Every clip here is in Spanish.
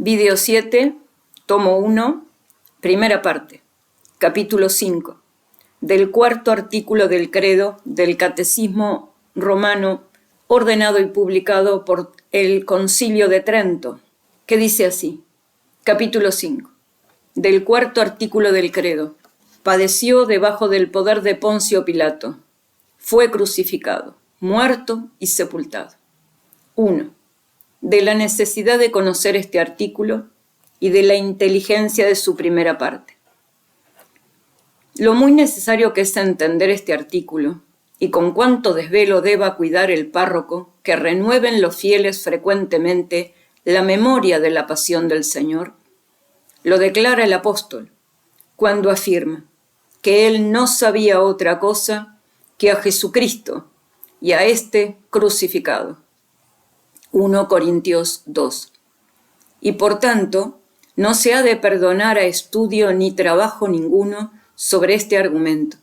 Video 7, tomo 1, primera parte, capítulo 5, del cuarto artículo del credo del Catecismo Romano, ordenado y publicado por el Concilio de Trento, que dice así: capítulo 5, del cuarto artículo del credo. Padeció debajo del poder de Poncio Pilato, fue crucificado, muerto y sepultado. 1. De la necesidad de conocer este artículo y de la inteligencia de su primera parte. Lo muy necesario que es entender este artículo y con cuánto desvelo deba cuidar el párroco que renueven los fieles frecuentemente la memoria de la pasión del Señor, lo declara el apóstol cuando afirma que él no sabía otra cosa que a Jesucristo y a éste crucificado. 1 Corintios 2. Y por tanto, no se ha de perdonar a estudio ni trabajo ninguno sobre este argumento,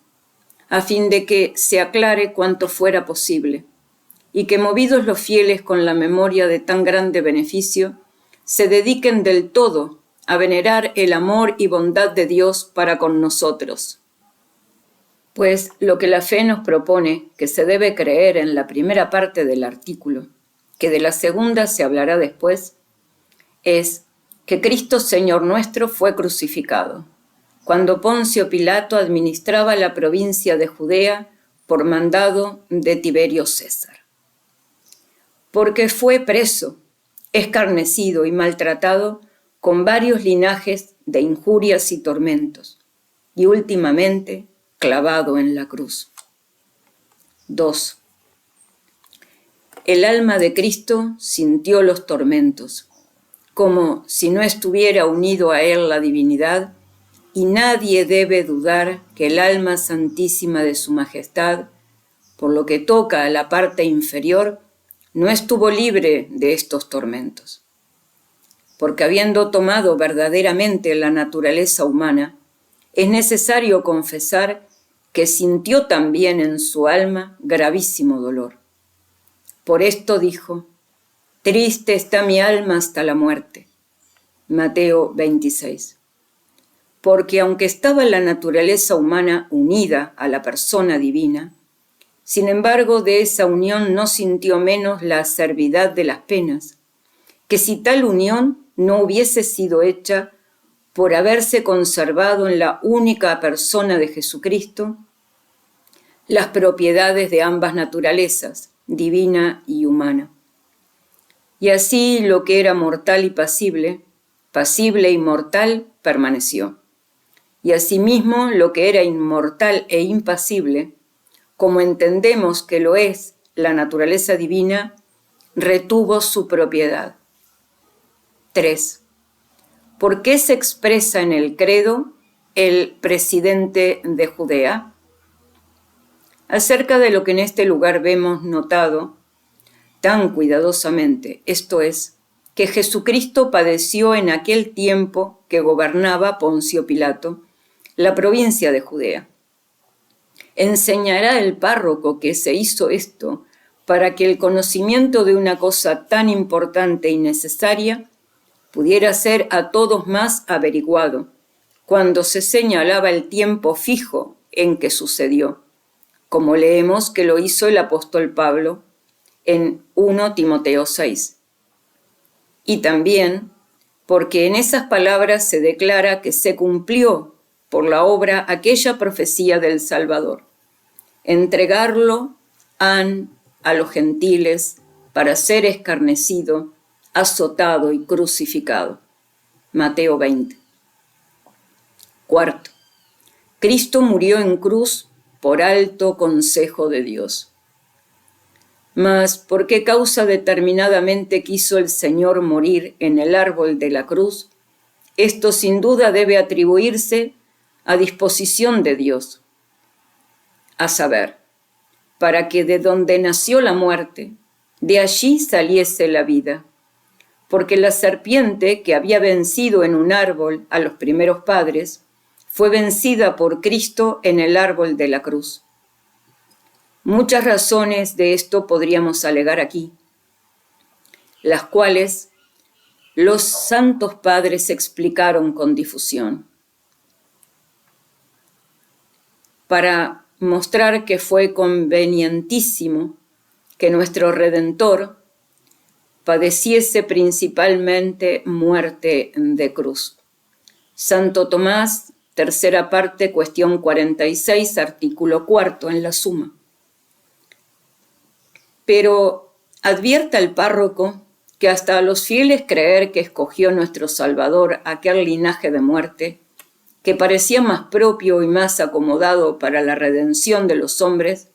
a fin de que se aclare cuanto fuera posible, y que movidos los fieles con la memoria de tan grande beneficio, se dediquen del todo a venerar el amor y bondad de Dios para con nosotros. Pues lo que la fe nos propone que se debe creer en la primera parte del artículo, que de la segunda se hablará después, es que Cristo Señor nuestro fue crucificado, cuando Poncio Pilato administraba la provincia de Judea por mandado de Tiberio César. Porque fue preso, escarnecido y maltratado con varios linajes de injurias y tormentos, y últimamente clavado en la cruz. 2. El alma de Cristo sintió los tormentos, como si no estuviera unido a él la divinidad, y nadie debe dudar que el alma santísima de su majestad, por lo que toca a la parte inferior, no estuvo libre de estos tormentos. Porque habiendo tomado verdaderamente la naturaleza humana, es necesario confesar que sintió también en su alma gravísimo dolor. Por esto dijo: triste está mi alma hasta la muerte. Mateo 26. Porque aunque estaba la naturaleza humana unida a la persona divina, sin embargo de esa unión no sintió menos la acervidad de las penas, que si tal unión no hubiese sido hecha por haberse conservado en la única persona de Jesucristo las propiedades de ambas naturalezas, divina y humana. Y así lo que era mortal y pasible, pasible y mortal, permaneció. Y asimismo lo que era inmortal e impasible, como entendemos que lo es la naturaleza divina, retuvo su propiedad. 3. ¿Por qué se expresa en el credo el presidente de Judea? Acerca de lo que en este lugar vemos notado tan cuidadosamente, esto es, que Jesucristo padeció en aquel tiempo que gobernaba Poncio Pilato la provincia de Judea. Enseñará el párroco que se hizo esto para que el conocimiento de una cosa tan importante y necesaria pudiera ser a todos más averiguado cuando se señalaba el tiempo fijo en que sucedió, como leemos que lo hizo el apóstol Pablo en 1 Timoteo 6. Y también porque en esas palabras se declara que se cumplió por la obra aquella profecía del Salvador: entregarlo han a los gentiles para ser escarnecido, azotado y crucificado. Mateo 20. 4. Cristo murió en cruz por alto consejo de Dios. Mas, ¿por qué causa determinadamente quiso el Señor morir en el árbol de la cruz? Esto sin duda debe atribuirse a disposición de Dios, a saber, para que de donde nació la muerte, de allí saliese la vida. Porque la serpiente que había vencido en un árbol a los primeros padres, fue vencida por Cristo en el árbol de la cruz. Muchas razones de esto podríamos alegar aquí, las cuales los santos padres explicaron con difusión, para mostrar que fue convenientísimo que nuestro Redentor padeciese principalmente muerte de cruz. Santo Tomás, tercera parte, cuestión 46, artículo 4 en la Suma. Pero advierta el párroco que hasta a los fieles creer que escogió nuestro Salvador aquel linaje de muerte, que parecía más propio y más acomodado para la redención de los hombres,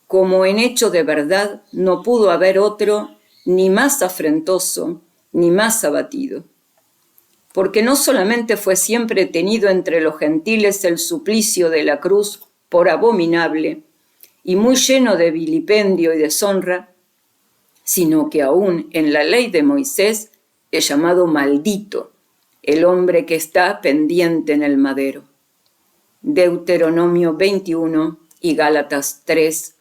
como en hecho de verdad no pudo haber otro ni más afrentoso, ni más abatido. Porque no solamente fue siempre tenido entre los gentiles el suplicio de la cruz por abominable y muy lleno de vilipendio y deshonra, sino que aún en la ley de Moisés es llamado maldito el hombre que está pendiente en el madero. Deuteronomio 21 y Gálatas 3,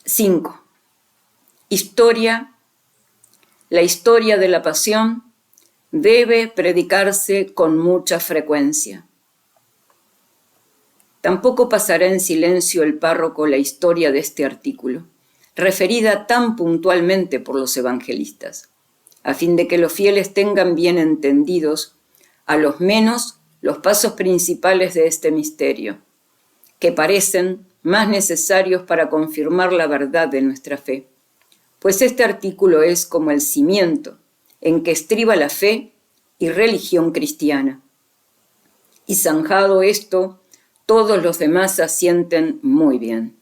5. La historia de la pasión debe predicarse con mucha frecuencia. Tampoco pasará en silencio el párroco la historia de este artículo, referida tan puntualmente por los evangelistas, a fin de que los fieles tengan bien entendidos, a lo menos, los pasos principales de este misterio, que parecen más necesarios para confirmar la verdad de nuestra fe, pues este artículo es como el cimiento en que estriba la fe y religión cristiana. Y zanjado esto, todos los demás asienten muy bien.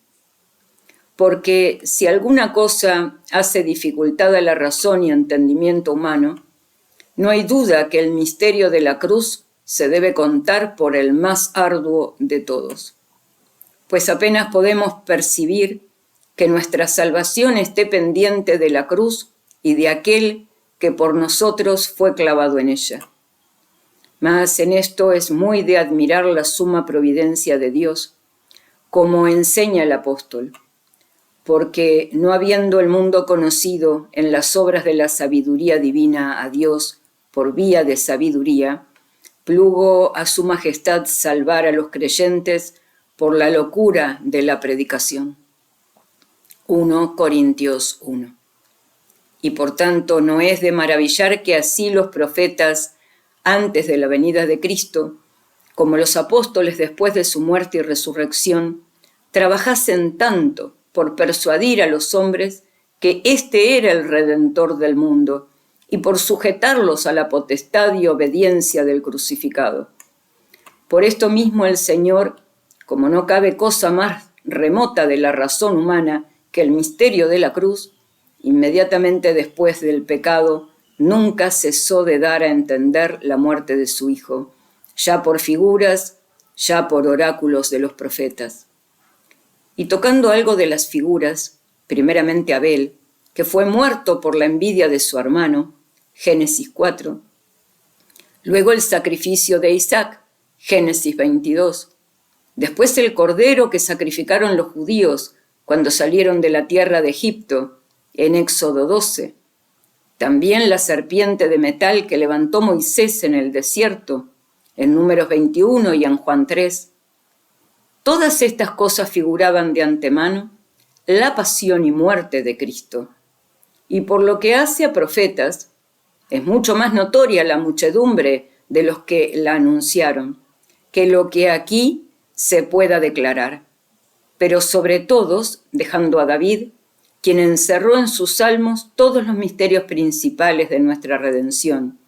Porque si alguna cosa hace dificultad a la razón y entendimiento humano, no hay duda que el misterio de la cruz se debe contar por el más arduo de todos. Pues apenas podemos percibir que nuestra salvación esté pendiente de la cruz y de aquel que por nosotros fue clavado en ella. Mas en esto es muy de admirar la suma providencia de Dios, como enseña el apóstol, porque no habiendo el mundo conocido en las obras de la sabiduría divina a Dios por vía de sabiduría, plugo a su majestad salvar a los creyentes por la locura de la predicación. 1 Corintios 1. Y por tanto no es de maravillar que así los profetas antes de la venida de Cristo, como los apóstoles después de su muerte y resurrección, trabajasen tanto por persuadir a los hombres que éste era el Redentor del mundo y por sujetarlos a la potestad y obediencia del crucificado. Por esto mismo el Señor, como no cabe cosa más remota de la razón humana que el misterio de la cruz, inmediatamente después del pecado, nunca cesó de dar a entender la muerte de su Hijo, ya por figuras, ya por oráculos de los profetas. Y tocando algo de las figuras, primeramente Abel, que fue muerto por la envidia de su hermano, Génesis 4, luego el sacrificio de Isaac, Génesis 22, después el cordero que sacrificaron los judíos cuando salieron de la tierra de Egipto, en Éxodo 12, también la serpiente de metal que levantó Moisés en el desierto, en Números 21 y en Juan 3. Todas estas cosas figuraban de antemano la pasión y muerte de Cristo. Y por lo que hace a profetas, es mucho más notoria la muchedumbre de los que la anunciaron, que lo que aquí se pueda declarar. Pero sobre todos, dejando a David, quien encerró en sus salmos todos los misterios principales de nuestra redención.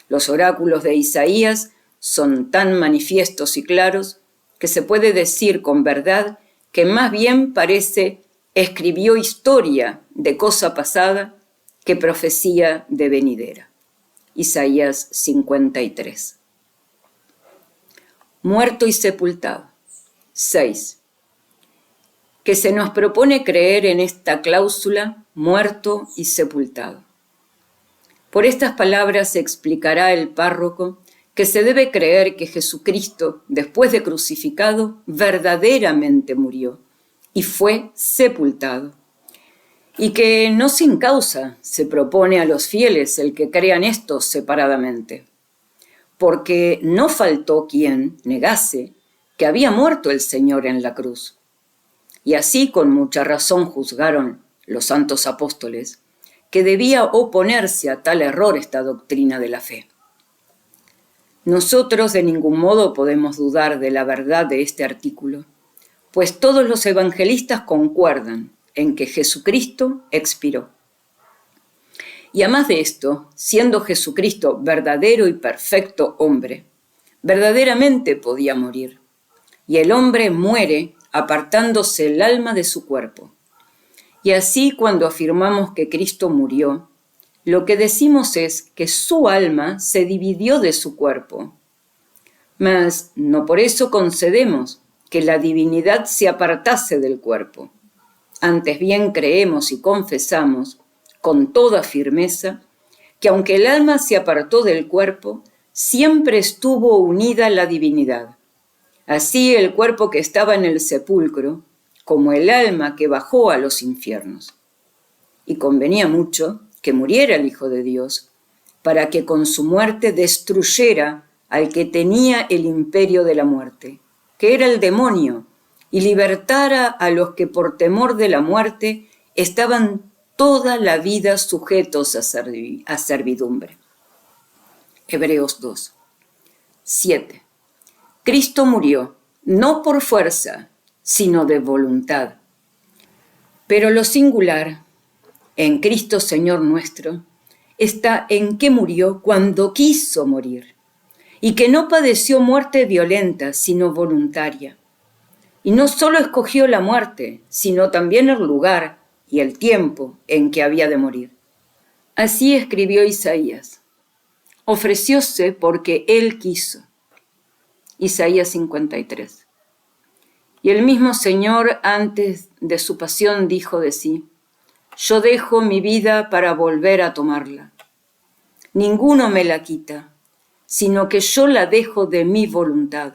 Los oráculos de Isaías son tan manifiestos y claros que se puede decir con verdad que más bien parece escribió historia de cosa pasada que profecía de venidera. Isaías 53. Muerto y sepultado. 6. Que se nos propone creer en esta cláusula, muerto y sepultado. Por estas palabras explicará el párroco que se debe creer que Jesucristo, después de crucificado, verdaderamente murió y fue sepultado, y que no sin causa se propone a los fieles el que crean esto separadamente, porque no faltó quien negase que había muerto el Señor en la cruz. Y así con mucha razón juzgaron los santos apóstoles que debía oponerse a tal error esta doctrina de la fe. Nosotros de ningún modo podemos dudar de la verdad de este artículo, pues todos los evangelistas concuerdan en que Jesucristo expiró. Y además de esto, siendo Jesucristo verdadero y perfecto hombre, verdaderamente podía morir. Y el hombre muere apartándose el alma de su cuerpo. Y así cuando afirmamos que Cristo murió, lo que decimos es que su alma se dividió de su cuerpo. Mas no por eso concedemos que la divinidad se apartase del cuerpo. Antes bien creemos y confesamos con toda firmeza que aunque el alma se apartó del cuerpo, siempre estuvo unida a la divinidad. Así el cuerpo que estaba en el sepulcro, como el alma que bajó a los infiernos. Y convenía mucho que muriera el Hijo de Dios, para que con su muerte destruyera al que tenía el imperio de la muerte, que era el demonio, y libertara a los que por temor de la muerte estaban toda la vida sujetos a servidumbre. Hebreos 2. 7. Cristo murió, no por fuerza, sino de voluntad. Pero lo singular, en Cristo Señor nuestro, está en que murió cuando quiso morir, y que no padeció muerte violenta, sino voluntaria. Y no solo escogió la muerte, sino también el lugar y el tiempo en que había de morir. Así escribió Isaías: ofrecióse porque él quiso. Isaías 53. Y el mismo Señor antes de su pasión dijo de sí: yo dejo mi vida para volver a tomarla. Ninguno me la quita, sino que yo la dejo de mi voluntad.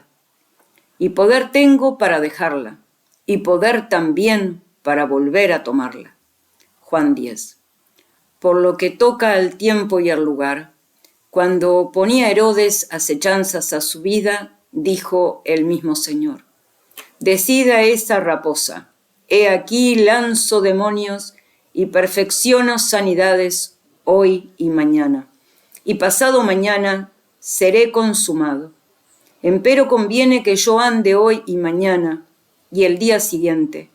Y poder tengo para dejarla, y poder también para volver a tomarla. Juan 10. Por lo que toca al tiempo y al lugar, cuando ponía Herodes acechanzas a su vida, dijo el mismo Señor: decida esa raposa, he aquí lanzo demonios y perfecciono sanidades hoy y mañana, y pasado mañana seré consumado. Empero conviene que yo ande hoy y mañana y el día siguiente,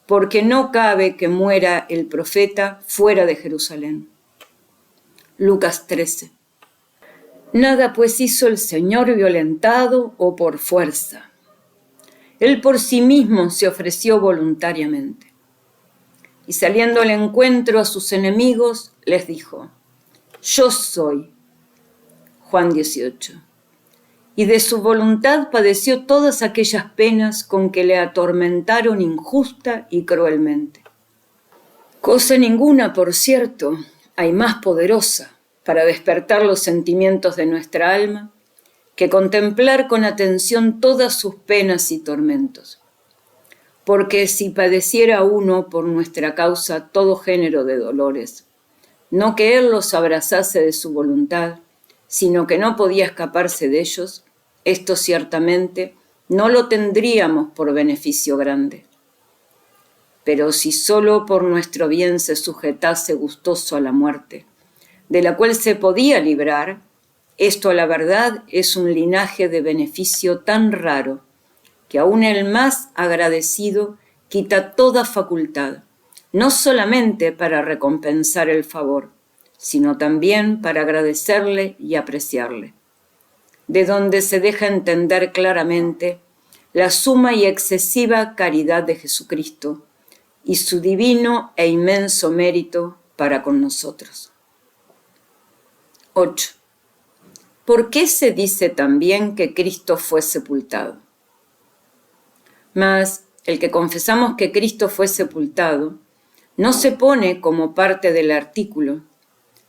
porque no cabe que muera el profeta fuera de Jerusalén. Lucas 13. Nada pues hizo el Señor violentado o por fuerza. Él por sí mismo se ofreció voluntariamente. Y saliendo al encuentro a sus enemigos, les dijo: yo soy. Juan 18. Y de su voluntad padeció todas aquellas penas con que le atormentaron injusta y cruelmente. Cosa ninguna, por cierto, hay más poderosa para despertar los sentimientos de nuestra alma que contemplar con atención todas sus penas y tormentos. Porque si padeciera uno por nuestra causa todo género de dolores, no que él los abrazase de su voluntad, sino que no podía escaparse de ellos, esto ciertamente no lo tendríamos por beneficio grande. Pero si solo por nuestro bien se sujetase gustoso a la muerte, de la cual se podía librar, esto a la verdad es un linaje de beneficio tan raro que aún el más agradecido quita toda facultad, no solamente para recompensar el favor, sino también para agradecerle y apreciarle, de donde se deja entender claramente la suma y excesiva caridad de Jesucristo y su divino e inmenso mérito para con nosotros. 8. ¿Por qué se dice también que Cristo fue sepultado? Mas el que confesamos que Cristo fue sepultado no se pone como parte del artículo,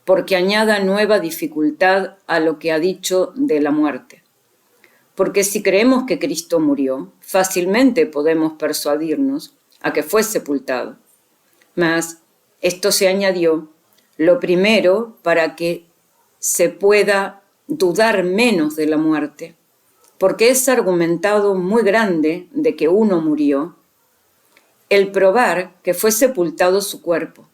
porque añada nueva dificultad a lo que ha dicho de la muerte. Porque si creemos que Cristo murió, fácilmente podemos persuadirnos a que fue sepultado. Mas Esto se añadió, lo primero, para que se pueda dudar menos de la muerte, porque es argumentado muy grande de que uno murió, el probar que fue sepultado su cuerpo.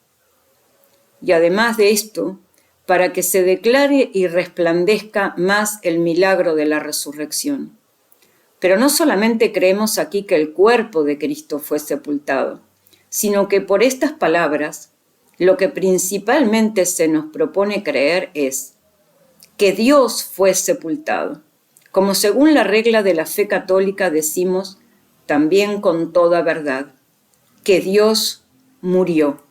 Y además de esto, para que se declare y resplandezca más el milagro de la resurrección. Pero no solamente creemos aquí que el cuerpo de Cristo fue sepultado, sino que por estas palabras, lo que principalmente se nos propone creer es que Dios fue sepultado, como según la regla de la fe católica decimos también con toda verdad, que Dios murió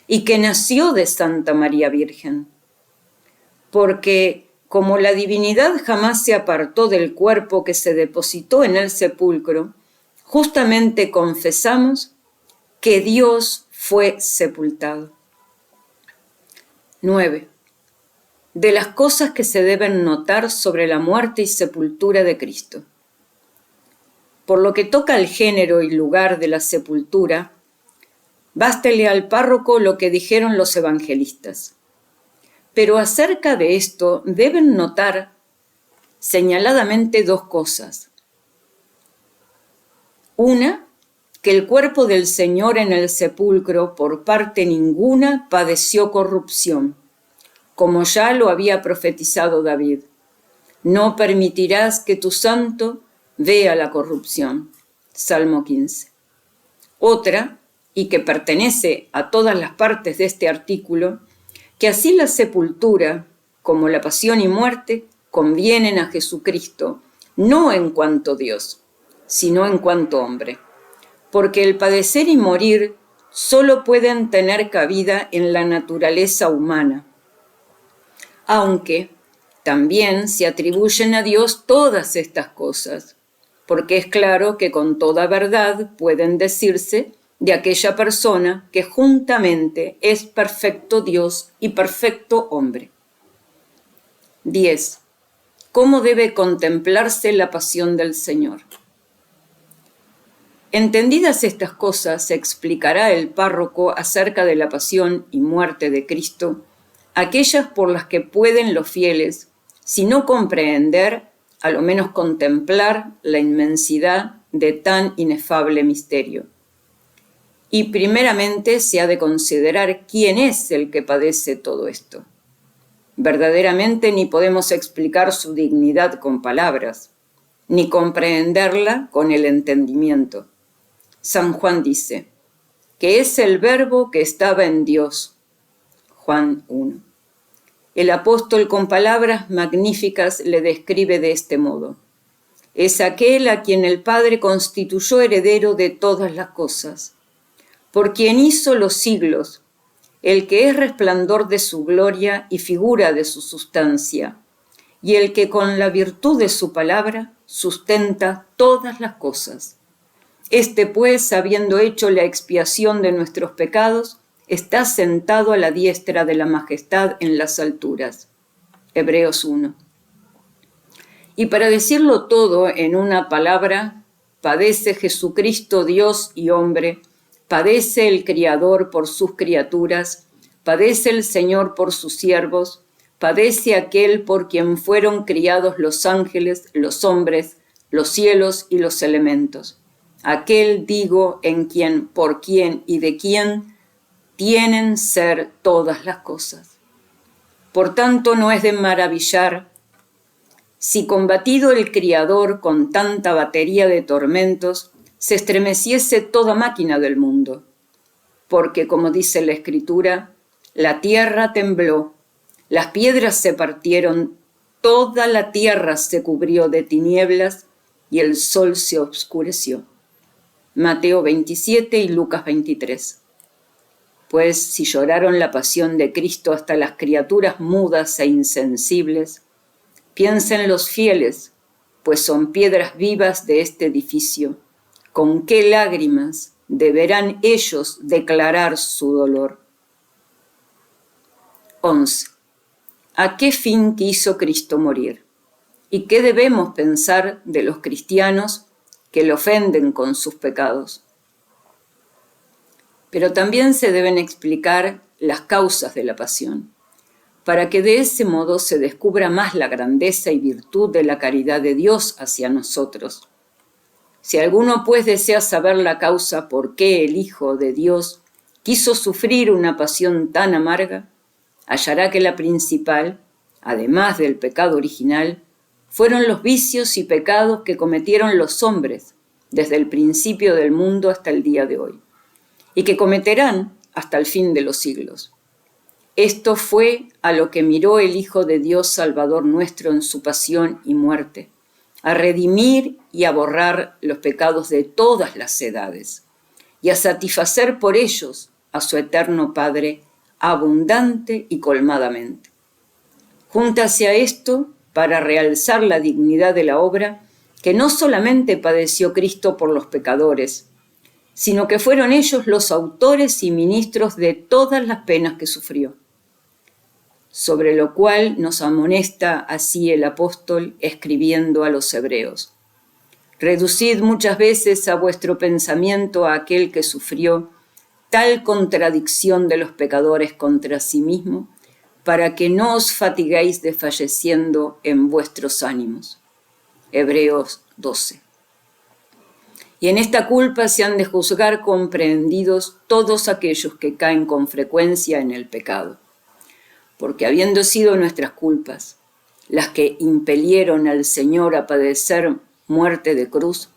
y que nació de Santa María Virgen, porque como la divinidad jamás se apartó del cuerpo que se depositó en el sepulcro, justamente confesamos que Dios fue sepultado. 9. De las cosas que se deben notar sobre la muerte y sepultura de Cristo. Por lo que toca al género y lugar de la sepultura, bástele al párroco lo que dijeron los evangelistas. Pero acerca de esto deben notar señaladamente dos cosas. Una, que el cuerpo del Señor en el sepulcro por parte ninguna padeció corrupción, como ya lo había profetizado David. No permitirás que tu santo vea la corrupción. Salmo 15. Otra, y que pertenece a todas las partes de este artículo, que así la sepultura como la pasión y muerte convienen a Jesucristo, no en cuanto Dios, sino en cuanto hombre, porque el padecer y morir solo pueden tener cabida en la naturaleza humana, aunque también se atribuyen a Dios todas estas cosas, porque es claro que con toda verdad pueden decirse de aquella persona que juntamente es perfecto Dios y perfecto hombre. 10. ¿Cómo debe contemplarse la pasión del Señor? Entendidas estas cosas, explicará el párroco acerca de la pasión y muerte de Cristo, aquellas por las que pueden los fieles, si no comprehender, a lo menos contemplar la inmensidad de tan inefable misterio. Y primeramente se ha de considerar quién es el que padece todo esto. Verdaderamente ni podemos explicar su dignidad con palabras, ni comprenderla con el entendimiento. San Juan dice, que es el Verbo que estaba en Dios. Juan 1. El apóstol con palabras magníficas le describe de este modo. Es aquel a quien el Padre constituyó heredero de todas las cosas, por quien hizo los siglos, el que es resplandor de su gloria y figura de su sustancia, y el que con la virtud de su palabra sustenta todas las cosas. Este, pues, habiendo hecho la expiación de nuestros pecados, está sentado a la diestra de la majestad en las alturas. Hebreos 1. Y para decirlo todo en una palabra, padece Jesucristo, Dios y hombre, padece el Criador por sus criaturas, padece el Señor por sus siervos, padece aquel por quien fueron criados los ángeles, los hombres, los cielos y los elementos. Aquel, digo, en quien, por quien y de quien tienen ser todas las cosas. Por tanto, no es de maravillar si combatido el Criador con tanta batería de tormentos, se estremeciese toda máquina del mundo, porque, como dice la Escritura, la tierra tembló, las piedras se partieron, toda la tierra se cubrió de tinieblas y el sol se oscureció. Mateo 27 y Lucas 23. Pues si lloraron la pasión de Cristo hasta las criaturas mudas e insensibles, piensen los fieles, pues son piedras vivas de este edificio, con qué lágrimas deberán ellos declarar su dolor. 11. ¿A qué fin quiso Cristo morir? ¿Y qué debemos pensar de los cristianos que le ofenden con sus pecados? Pero también se deben explicar las causas de la pasión, para que de ese modo se descubra más la grandeza y virtud de la caridad de Dios hacia nosotros. Si alguno pues desea saber la causa por qué el Hijo de Dios quiso sufrir una pasión tan amarga, hallará que la principal, además del pecado original, fueron los vicios y pecados que cometieron los hombres desde el principio del mundo hasta el día de hoy, y que cometerán hasta el fin de los siglos. Esto fue a lo que miró el Hijo de Dios Salvador nuestro en su pasión y muerte, a redimir y a borrar los pecados de todas las edades, y a satisfacer por ellos a su eterno Padre abundante y colmadamente. Júntase a esto, para realzar la dignidad de la obra, que no solamente padeció Cristo por los pecadores, sino que fueron ellos los autores y ministros de todas las penas que sufrió. Sobre lo cual nos amonesta así el apóstol escribiendo a los hebreos: reducid muchas veces a vuestro pensamiento a aquel que sufrió tal contradicción de los pecadores contra sí mismo, para que no os fatiguéis desfalleciendo en vuestros ánimos. Hebreos 12. Y en esta culpa se han de juzgar comprendidos todos aquellos que caen con frecuencia en el pecado, porque habiendo sido nuestras culpas las que impelieron al Señor a padecer muerte de cruz,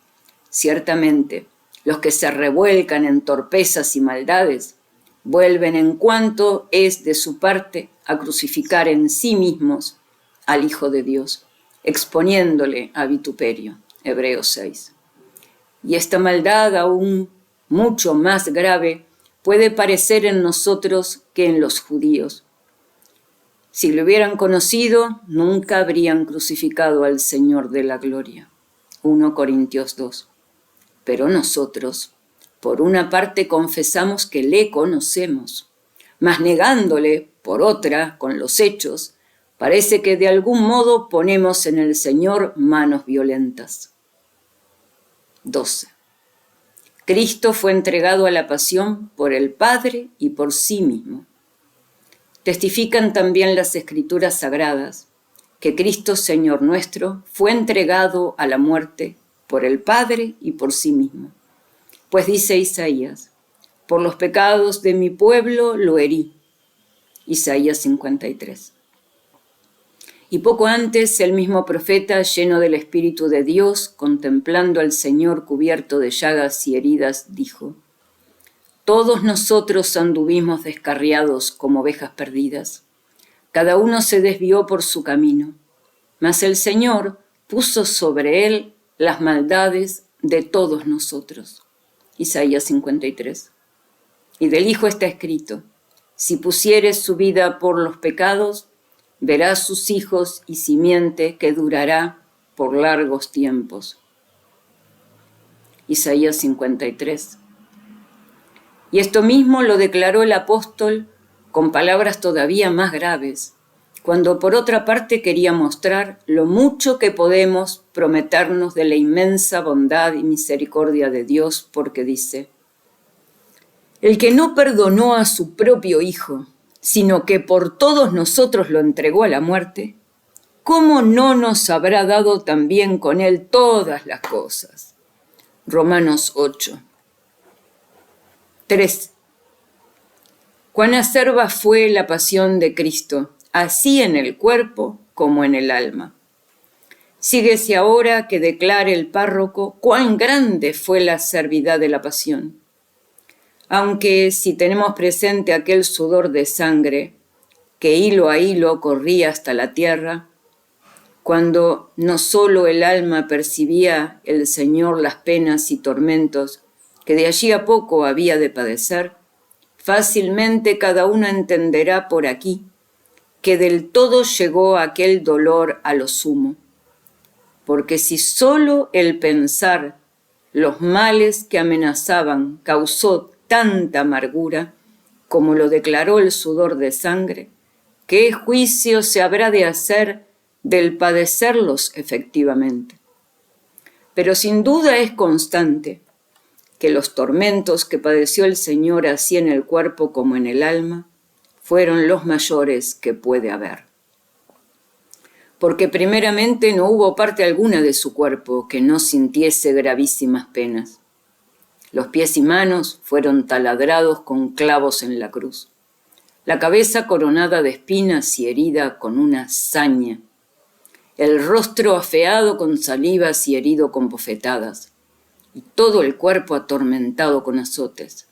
ciertamente los que se revuelcan en torpezas y maldades vuelven en cuanto es de su parte a crucificar en sí mismos al Hijo de Dios, exponiéndole a vituperio. Hebreos 6. Y esta maldad aún mucho más grave puede parecer en nosotros que en los judíos. Si lo hubieran conocido, nunca habrían crucificado al Señor de la gloria. 1 Corintios 2. Pero nosotros, por una parte, confesamos que le conocemos, mas negándole, por otra, con los hechos, parece que de algún modo ponemos en el Señor manos violentas. 12. Cristo fue entregado a la pasión por el Padre y por sí mismo. Testifican también las Escrituras Sagradas que Cristo, Señor nuestro, fue entregado a la muerte por el Padre y por sí mismo. Pues dice Isaías: por los pecados de mi pueblo lo herí. Isaías 53. Y poco antes el mismo profeta, lleno del Espíritu de Dios, contemplando al Señor cubierto de llagas y heridas, dijo: todos nosotros anduvimos descarriados como ovejas perdidas, cada uno se desvió por su camino, mas el Señor puso sobre él las maldades de todos nosotros. Isaías 53. Y del Hijo está escrito: si pusieres su vida por los pecados, verás sus hijos y simiente que durará por largos tiempos. Isaías 53. Y esto mismo lo declaró el apóstol con palabras todavía más graves, cuando por otra parte quería mostrar lo mucho que podemos prometernos de la inmensa bondad y misericordia de Dios, porque dice: el que no perdonó a su propio Hijo, sino que por todos nosotros lo entregó a la muerte, ¿cómo no nos habrá dado también con él todas las cosas? Romanos 8. 3. Cuán acerba fue la pasión de Cristo, así en el cuerpo como en el alma. Síguese ahora que declare el párroco cuán grande fue la acervidad de la pasión. Aunque si tenemos presente aquel sudor de sangre que hilo a hilo corría hasta la tierra, cuando no solo el alma percibía el Señor las penas y tormentos que de allí a poco había de padecer, fácilmente cada uno entenderá por aquí que del todo llegó aquel dolor a lo sumo. Porque si solo el pensar los males que amenazaban causó tanta amargura, como lo declaró el sudor de sangre, ¿qué juicio se habrá de hacer del padecerlos efectivamente? Pero sin duda es constante que los tormentos que padeció el Señor así en el cuerpo como en el alma fueron los mayores que puede haber. Porque primeramente no hubo parte alguna de su cuerpo que no sintiese gravísimas penas. Los pies y manos fueron taladrados con clavos en la cruz, la cabeza coronada de espinas y herida con una saña, el rostro afeado con salivas y herido con bofetadas, y todo el cuerpo atormentado con azotes.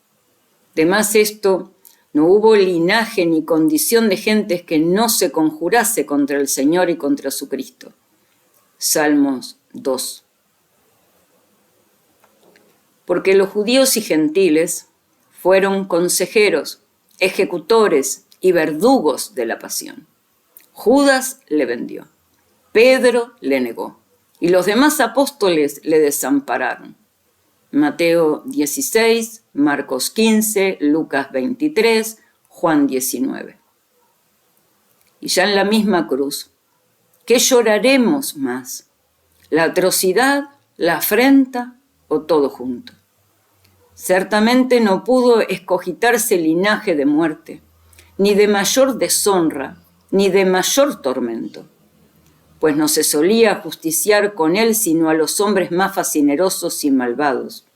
De más esto, no hubo linaje ni condición de gentes que no se conjurase contra el Señor y contra su Cristo. Salmos 2. Porque los judíos y gentiles fueron consejeros, ejecutores y verdugos de la pasión. Judas le vendió, Pedro le negó, y los demás apóstoles le desampararon. Mateo 16, Marcos 15, Lucas 23, Juan 19. Y ya en la misma cruz, ¿qué lloraremos más? ¿La atrocidad, la afrenta o todo junto? Ciertamente no pudo escogitarse linaje de muerte, ni de mayor deshonra, ni de mayor tormento, pues no se solía justiciar con él sino a los hombres más fascinerosos y malvados,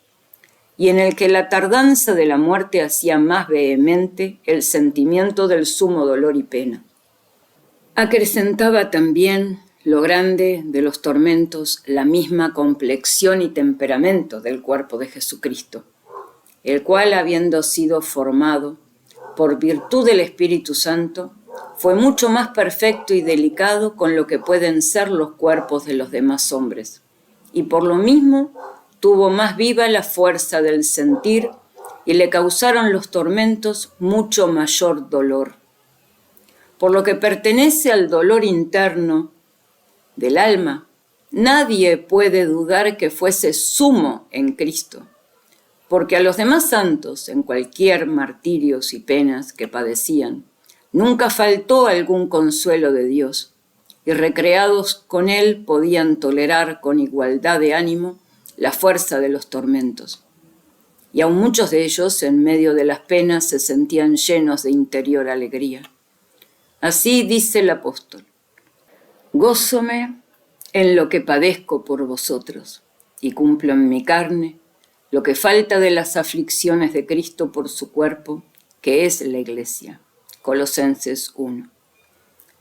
y en el que la tardanza de la muerte hacía más vehemente el sentimiento del sumo dolor y pena. Acrecentaba también lo grande de los tormentos la misma complexión y temperamento del cuerpo de Jesucristo, el cual, habiendo sido formado por virtud del Espíritu Santo, fue mucho más perfecto y delicado con lo que pueden ser los cuerpos de los demás hombres, y por lo mismo tuvo más viva la fuerza del sentir y le causaron los tormentos mucho mayor dolor. Por lo que pertenece al dolor interno del alma, nadie puede dudar que fuese sumo en Cristo, porque a los demás santos, en cualquier martirios y penas que padecían, nunca faltó algún consuelo de Dios, y recreados con él podían tolerar con igualdad de ánimo la fuerza de los tormentos. Y aun muchos de ellos, en medio de las penas, se sentían llenos de interior alegría. Así dice el apóstol: gózome en lo que padezco por vosotros, y cumplo en mi carne lo que falta de las aflicciones de Cristo por su cuerpo, que es la Iglesia. Colosenses 1.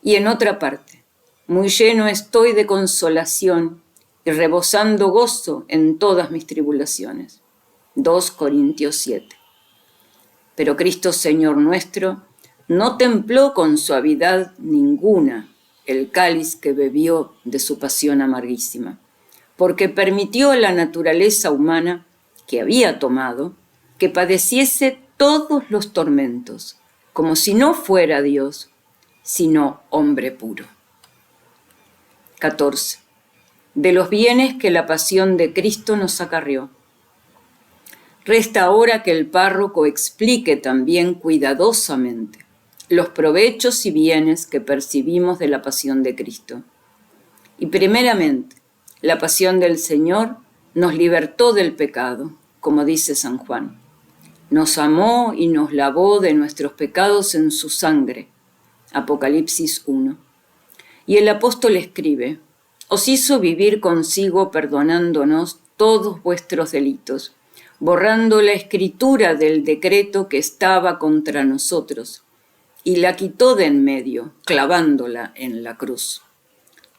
Y en otra parte: muy lleno estoy de consolación y rebosando gozo en todas mis tribulaciones. 2 Corintios 7. Pero Cristo Señor nuestro no templó con suavidad ninguna el cáliz que bebió de su pasión amarguísima, porque permitió a la naturaleza humana que había tomado que padeciese todos los tormentos, como si no fuera Dios, sino hombre puro. 14. De los bienes que la pasión de Cristo nos acarreó. Resta ahora que el párroco explique también cuidadosamente los provechos y bienes que percibimos de la pasión de Cristo. Y primeramente, la pasión del Señor nos libertó del pecado, como dice San Juan. Nos amó y nos lavó de nuestros pecados en su sangre. Apocalipsis 1. Y el apóstol escribe: os hizo vivir consigo perdonándonos todos vuestros delitos, borrando la escritura del decreto que estaba contra nosotros, y la quitó de en medio, clavándola en la cruz.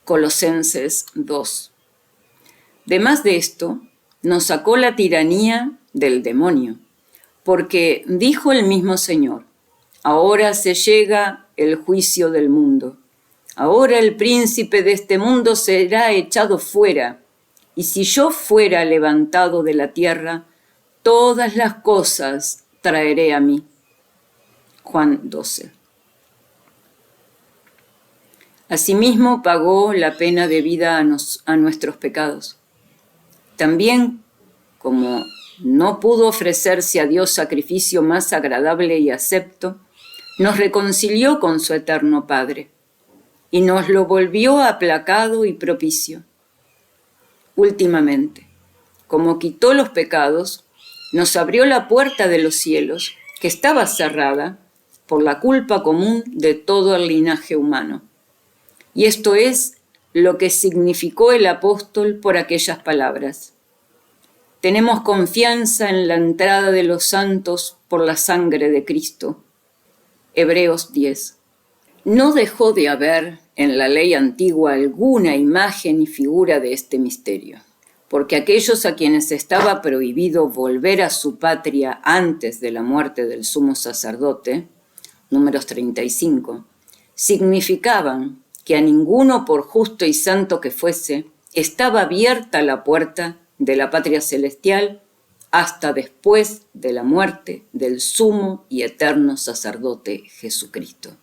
Colosenses 2. Demás de esto, nos sacó la tiranía del demonio, porque dijo el mismo Señor: ahora se llega el juicio del mundo. Ahora el príncipe de este mundo será echado fuera, y si yo fuera levantado de la tierra, todas las cosas traeré a mí. Juan 12. Asimismo pagó la pena debida a nuestros pecados. También, como no pudo ofrecerse a Dios sacrificio más agradable y acepto, nos reconcilió con su eterno Padre, y nos lo volvió aplacado y propicio. Últimamente, como quitó los pecados, nos abrió la puerta de los cielos, que estaba cerrada por la culpa común de todo el linaje humano. Y esto es lo que significó el apóstol por aquellas palabras. Tenemos confianza en la entrada de los santos por la sangre de Cristo. Hebreos 10. No dejó de haber en la ley antigua alguna imagen y figura de este misterio, porque aquellos a quienes estaba prohibido volver a su patria antes de la muerte del sumo sacerdote, Números 35, significaban que a ninguno, por justo y santo que fuese, estaba abierta la puerta de la patria celestial hasta después de la muerte del sumo y eterno sacerdote Jesucristo.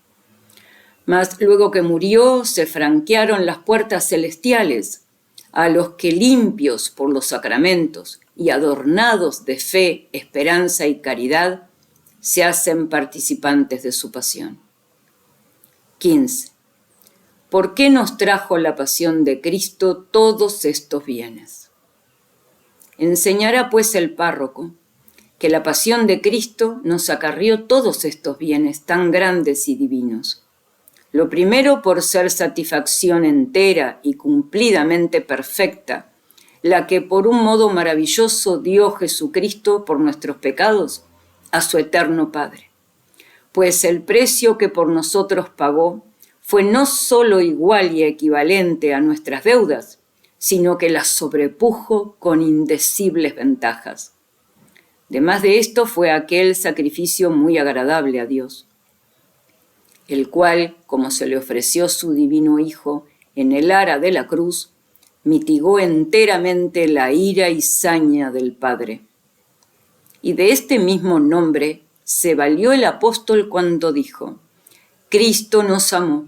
Mas luego que murió, se franquearon las puertas celestiales a los que, limpios por los sacramentos y adornados de fe, esperanza y caridad, se hacen participantes de su pasión. 15. ¿Por qué nos trajo la pasión de Cristo todos estos bienes? Enseñará pues el párroco que la pasión de Cristo nos acarrió todos estos bienes tan grandes y divinos. Lo primero, por ser satisfacción entera y cumplidamente perfecta, la que por un modo maravilloso dio Jesucristo por nuestros pecados a su eterno Padre. Pues el precio que por nosotros pagó fue no solo igual y equivalente a nuestras deudas, sino que las sobrepujo con indecibles ventajas. Además de esto, fue aquel sacrificio muy agradable a Dios, el cual, como se le ofreció su divino Hijo en el ara de la cruz, mitigó enteramente la ira y saña del Padre. Y de este mismo nombre se valió el apóstol cuando dijo: Cristo nos amó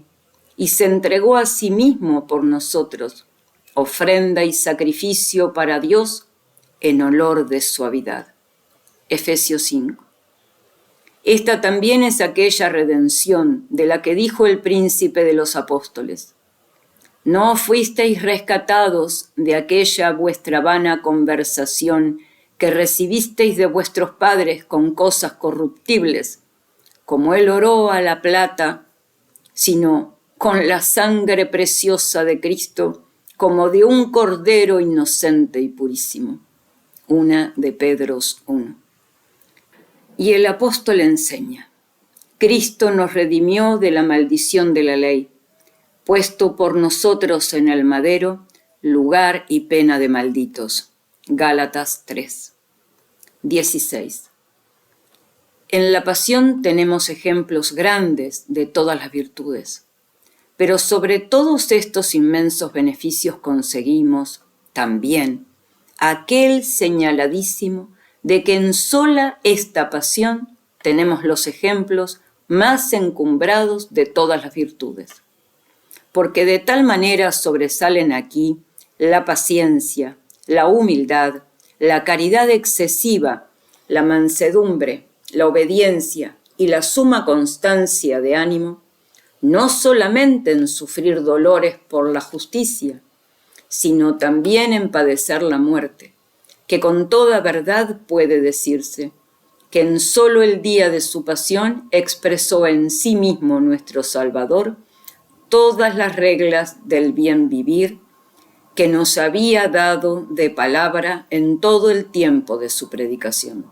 y se entregó a sí mismo por nosotros, ofrenda y sacrificio para Dios en olor de suavidad. Efesios 5. Esta también es aquella redención de la que dijo el príncipe de los apóstoles: no fuisteis rescatados de aquella vuestra vana conversación que recibisteis de vuestros padres con cosas corruptibles, como el oro a la plata, sino con la sangre preciosa de Cristo, como de un cordero inocente y purísimo. 1 de Pedro 1. Y el apóstol enseña: Cristo nos redimió de la maldición de la ley, puesto por nosotros en el madero, lugar y pena de malditos. Gálatas 3. 16. En la pasión tenemos ejemplos grandes de todas las virtudes, pero sobre todos estos inmensos beneficios conseguimos también aquel señaladísimo de que en sola esta pasión tenemos los ejemplos más encumbrados de todas las virtudes, porque de tal manera sobresalen aquí la paciencia, la humildad, la caridad excesiva, la mansedumbre, la obediencia y la suma constancia de ánimo, no solamente en sufrir dolores por la justicia, sino también en padecer la muerte, que con toda verdad puede decirse que en solo el día de su pasión expresó en sí mismo nuestro Salvador todas las reglas del bien vivir que nos había dado de palabra en todo el tiempo de su predicación.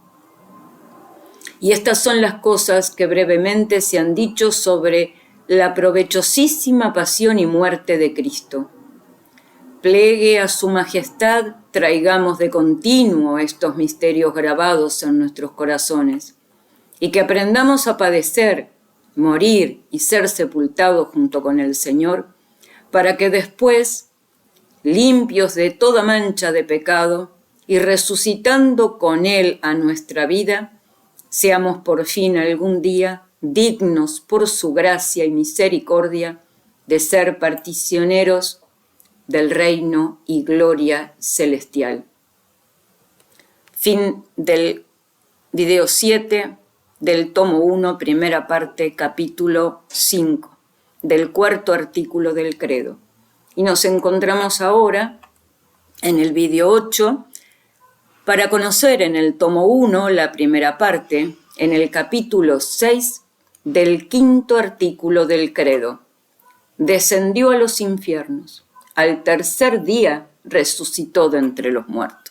Y estas son las cosas que brevemente se han dicho sobre la provechosísima pasión y muerte de Cristo. Plegue a su majestad, traigamos de continuo estos misterios grabados en nuestros corazones, y que aprendamos a padecer, morir y ser sepultados junto con el Señor, para que después, limpios de toda mancha de pecado y resucitando con Él a nuestra vida, seamos por fin algún día dignos por su gracia y misericordia de ser particioneros del reino y gloria celestial. Fin del video 7 del tomo 1, primera parte, capítulo 5, del cuarto artículo del credo. Y nos encontramos ahora en el video 8, para conocer en el tomo 1, la primera parte, en el capítulo 6 del quinto artículo del credo. Descendió a los infiernos. Al tercer día resucitó de entre los muertos.